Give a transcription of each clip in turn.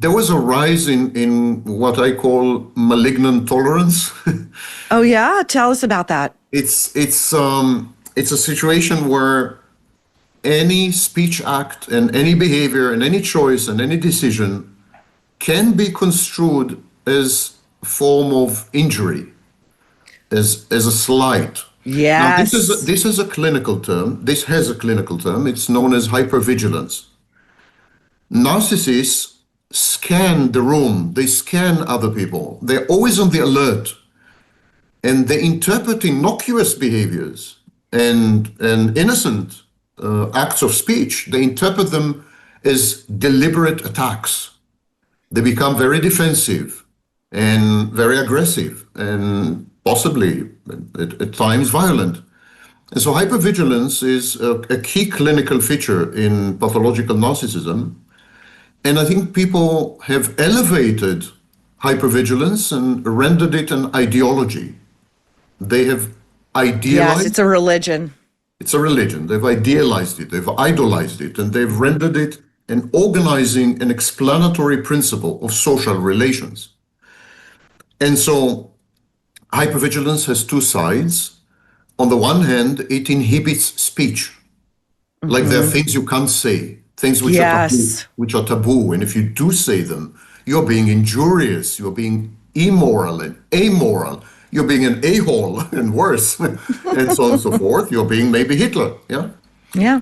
there was a rise in what I call malignant tolerance. Oh yeah, tell us about that. It's a situation where any speech act and any behavior and any choice and any decision can be construed as a form of injury, as a slight. Now, Yes. this is a clinical term. This has a clinical term. It's known as hypervigilance. Narcissists scan the room. They scan other people. They're always on the alert, and they interpret innocuous behaviors and innocent acts of speech. They interpret them as deliberate attacks. They become very defensive and very aggressive and possibly at times violent. And so hypervigilance is a key clinical feature in pathological narcissism. And I think people have elevated hypervigilance and rendered it an ideology. They have idealized. Yes, it's a religion. It's a religion. They've idealized it, they've idolized it, and they've rendered it an organizing and explanatory principle of social relations. And so hypervigilance has two sides. On the one hand, it inhibits speech. Like there are things you can't say, things which are taboo. And if you do say them, you're being injurious, you're being immoral and amoral, you're being an a-hole and worse, and so on and so forth. You're being maybe Hitler, yeah? Yeah.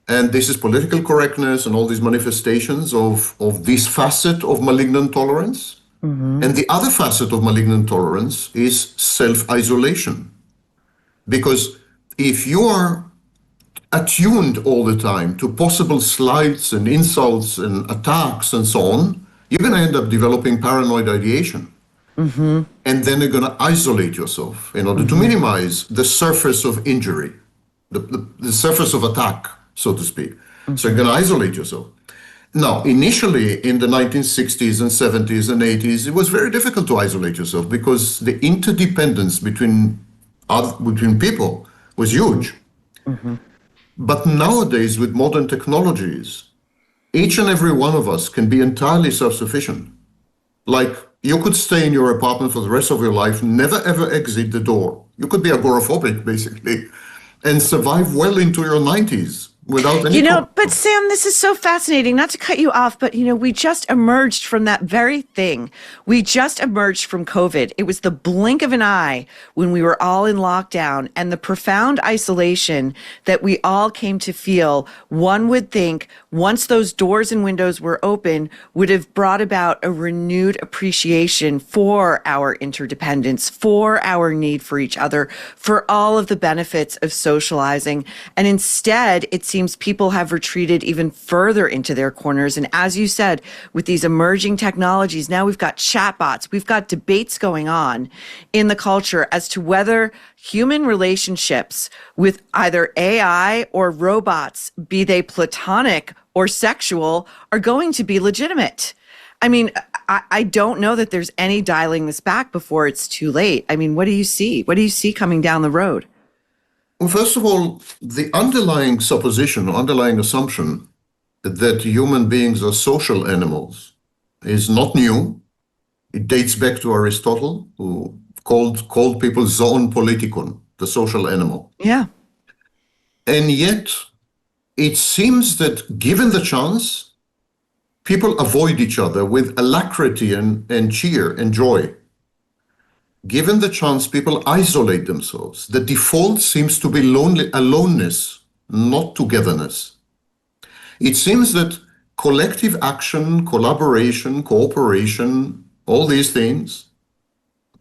And this is political correctness and all these manifestations of this facet of malignant tolerance. And the other facet of malignant tolerance is self-isolation. Because if you are attuned all the time to possible slights and insults and attacks and so on, you're going to end up developing paranoid ideation. And then you're going to isolate yourself in order to minimize the surface of injury, the surface of attack, so to speak. So you're going to isolate yourself. Now, initially in the 1960s and 70s and 80s, it was very difficult to isolate yourself because the interdependence between people was huge. But nowadays, with modern technologies, each and every one of us can be entirely self-sufficient. Like, you could stay in your apartment for the rest of your life, never ever exit the door. You could be agoraphobic, basically, and survive well into your 90s without any But Sam, this is so fascinating. Not to cut you off, but we just emerged from that very thing. We just emerged from COVID. It was the blink of an eye when we were all in lockdown, and the profound isolation that we all came to feel. One would think once those doors and windows were open would have brought about a renewed appreciation for our interdependence, for our need for each other, for all of the benefits of socializing. And instead, it seems people have retreated even further into their corners. And as you said, with these emerging technologies, now we've got chatbots, we've got debates going on in the culture as to whether human relationships with either AI or robots, be they platonic or sexual, are going to be legitimate. I mean, I don't know that there's any dialing this back before it's too late. I mean, what do you see? What do you see coming down the road? Well, first of all, the underlying supposition or underlying assumption that human beings are social animals is not new. It dates back to Aristotle, who called people zoon politikon, the social animal. Yeah. And yet, it seems that given the chance, people avoid each other with alacrity and cheer and joy. Given the chance, people isolate themselves. The default seems to be aloneness, not togetherness. It seems that collective action, collaboration, cooperation, all these things,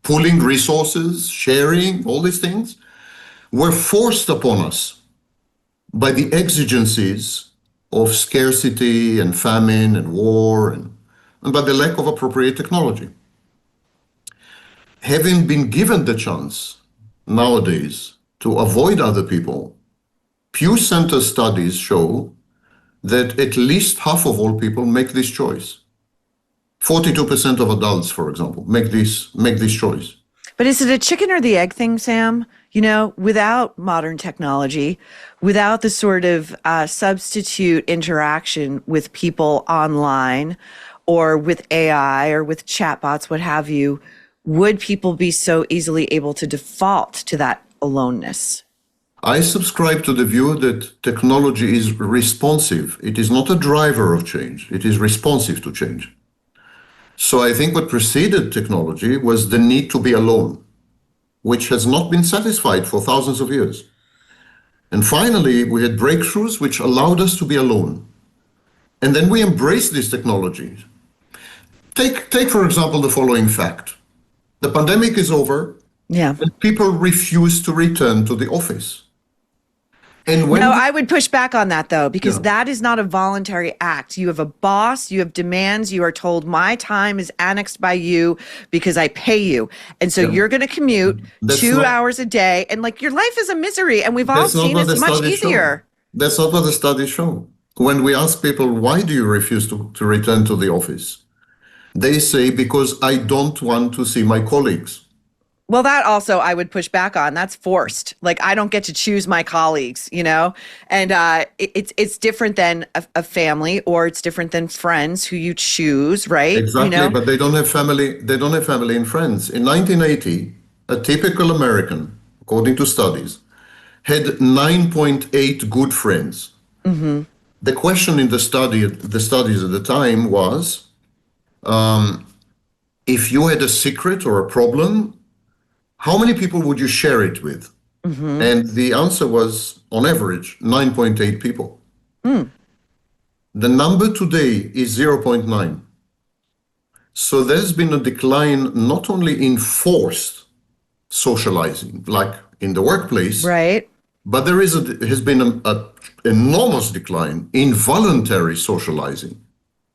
pooling resources, sharing, all these things, were forced upon us by the exigencies of scarcity and famine and war and by the lack of appropriate technology. Having been given the chance nowadays to avoid other people, Pew Center studies show that at least half of all people make this choice. 42% of adults, for example, make this choice. But is it a chicken or the egg thing, Sam? Without modern technology, without the sort of substitute interaction with people online, or with AI or with chatbots, what have you, would people be so easily able to default to that aloneness? I subscribe to the view that technology is responsive. It is not a driver of change. It is responsive to change. So I think what preceded technology was the need to be alone, which has not been satisfied for thousands of years. And finally, we had breakthroughs which allowed us to be alone. And then we embraced these technologies. Take, for example, the following fact. The pandemic is over, Yeah. and people refuse to return to the office. And when No, I would push back on that though, because Yeah. that is not a voluntary act. You have a boss, you have demands, you are told my time is annexed by you because I pay you. And so you're going to commute That's 2 not- hours a day. And like your life is a misery. And we've all That's not seen what it's the much studies show. easier. That's not what the studies show. When we ask people, why do you refuse to return to the office? They say, because I don't want to see my colleagues. Well, that also I would push back on. That's forced. Like I don't get to choose my colleagues, you know, and it's different than a family, or it's different than friends who you choose, right? Exactly, You know? but they don't have family. They don't have family and friends. In 1980, a typical American, according to studies, had 9.8 good friends. The question in the studies at the time was, if you had a secret or a problem, how many people would you share it with? And the answer was, on average, 9.8 people. The number today is 0.9. So there's been a decline not only in forced socializing, like in the workplace, Right. but there has been an enormous decline in voluntary socializing.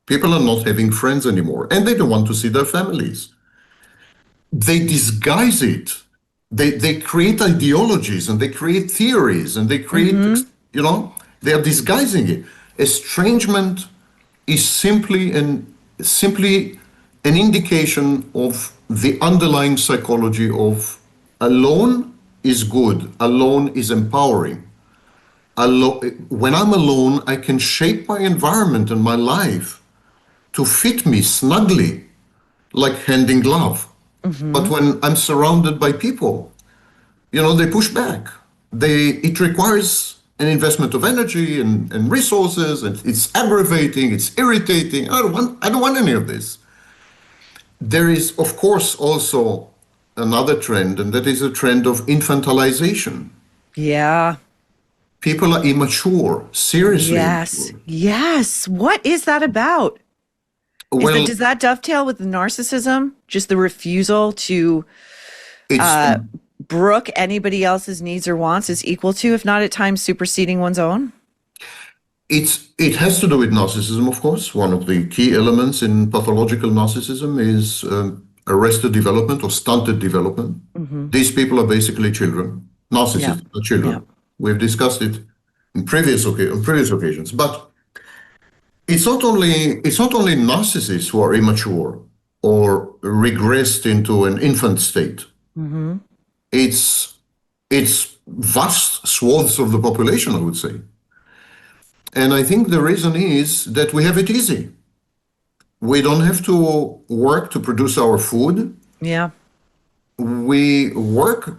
People are not having friends anymore, and they don't want to see their families. They disguise it. They create ideologies and they create theories and they create, they are disguising it. Estrangement is simply an indication of the underlying psychology of alone is good, alone is empowering. When I'm alone, I can shape my environment and my life to fit me snugly, like hand in glove. But when I'm surrounded by people, they push back. It requires an investment of energy and resources, and it's aggravating, it's irritating. I don't want any of this. There is, of course, also another trend, and that is a trend of infantilization. Yeah. People are immature, seriously Yes. immature. Yes. What is that about? Does that dovetail with the narcissism? Just the refusal to it's brook anybody else's needs or wants is equal to, if not at times superseding one's own? It has to do with narcissism, of course. One of the key elements in pathological narcissism is arrested development or stunted development. These people are basically children. Narcissists are children. Yeah. We've discussed it on previous occasions. But it's not only narcissists who are immature or regressed into an infant state. It's vast swaths of the population, I would say. And I think the reason is that we have it easy. We don't have to work to produce our food. Yeah. We work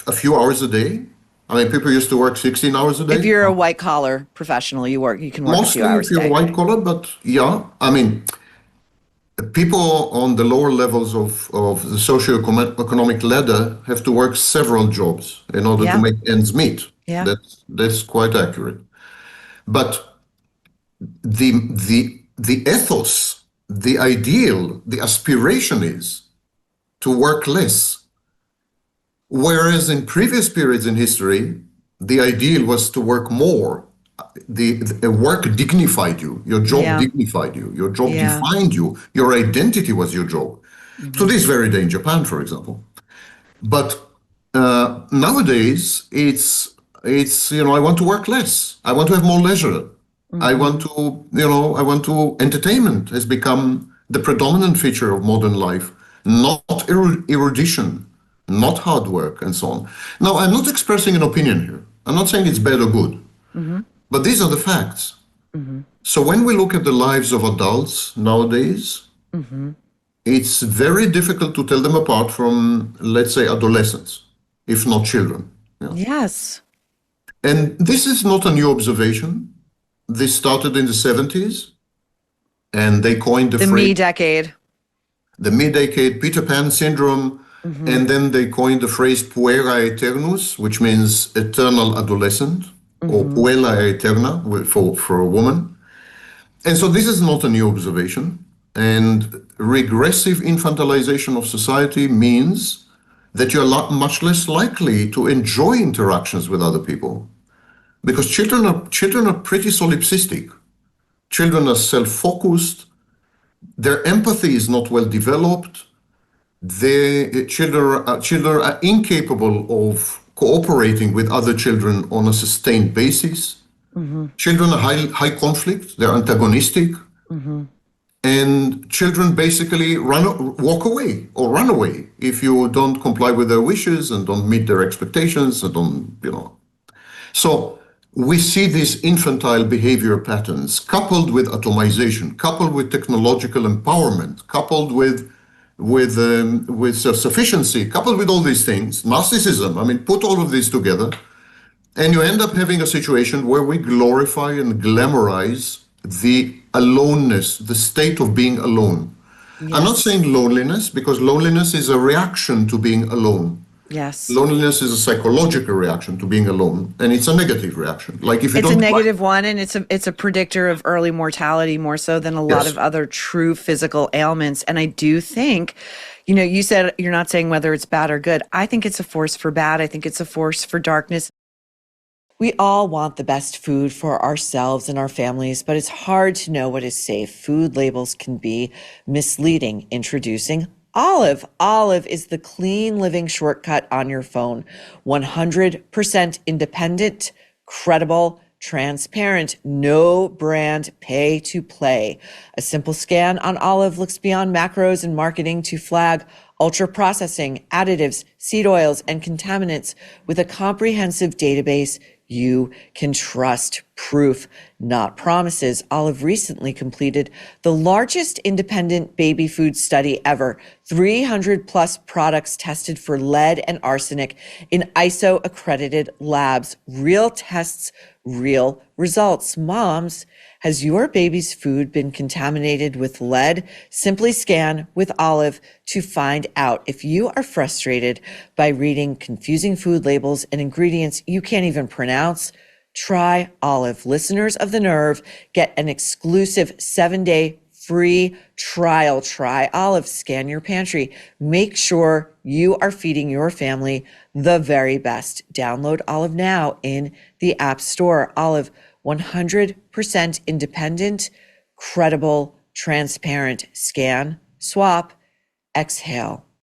a few hours a day. I mean, people used to work 16 hours a day. If you're a white collar professional, you can work a Mostly few hours if you're a day. white collar, but yeah, I mean, people on the lower levels of the socioeconomic ladder have to work several jobs in order Yeah. to make ends meet. Yeah. That's quite accurate. But the ethos, the ideal, the aspiration is to work less. Whereas in previous periods in history, the ideal was to work more. The work dignified you. Your job dignified you. Your job defined you. Your identity was your job. To this very day in Japan, for example. But nowadays, it's I want to work less. I want to have more leisure. I want to entertainment has become the predominant feature of modern life, not erudition, not hard work, and so on. Now, I'm not expressing an opinion here. I'm not saying it's bad or good, but these are the facts. So when we look at the lives of adults nowadays, it's very difficult to tell them apart from, let's say, adolescents, if not children. Yeah. Yes. And this is not a new observation. This started in the 70s, and they coined the The phrase, me decade. the mid-decade Peter Pan syndrome, and then they coined the phrase puera aeternus, which means eternal adolescent, or puella aeterna for a woman. And so this is not a new observation. And regressive infantilization of society means that you're much less likely to enjoy interactions with other people, because children are pretty solipsistic. Children are self-focused. Their empathy is not well developed. Children are incapable of cooperating with other children on a sustained basis. Children are high conflict. They're antagonistic. And children basically walk away or run away if you don't comply with their wishes and don't meet their expectations and don't. So we see these infantile behavior patterns coupled with atomization, coupled with technological empowerment, coupled with self-sufficiency, coupled with all these things, narcissism. I mean, put all of these together, and you end up having a situation where we glorify and glamorize the aloneness, the state of being alone. Yes. I'm not saying loneliness, because loneliness is a reaction to being alone. Yes. Loneliness is a psychological reaction to being alone, and it's a negative reaction. Like if you It's don't a negative one, and it's a predictor of early mortality more so than a lot of other true physical ailments. And I do think, you said you're not saying whether it's bad or good. I think it's a force for bad. I think it's a force for darkness. We all want the best food for ourselves and our families, but it's hard to know what is safe. Food labels can be misleading. Introducing Olive. Olive is the clean living shortcut on your phone. 100% independent, credible, transparent, no brand pay to play. A simple scan on Olive looks beyond macros and marketing to flag ultra processing, additives, seed oils, and contaminants with a comprehensive database you can trust. Proof, not promises. Olive recently completed the largest independent baby food study ever. 300 plus products tested for lead and arsenic in ISO accredited labs. Real tests, real results. Moms, has your baby's food been contaminated with lead? Simply scan with Olive to find out. If you are frustrated by reading confusing food labels and ingredients you can't even pronounce, try Olive. Listeners of The Nerve get an exclusive 7-day free trial. Try Olive. Scan your pantry. Make sure you are feeding your family the very best. Download Olive now in the App Store. Olive, 100% independent, credible, transparent. Scan, swap, exhale.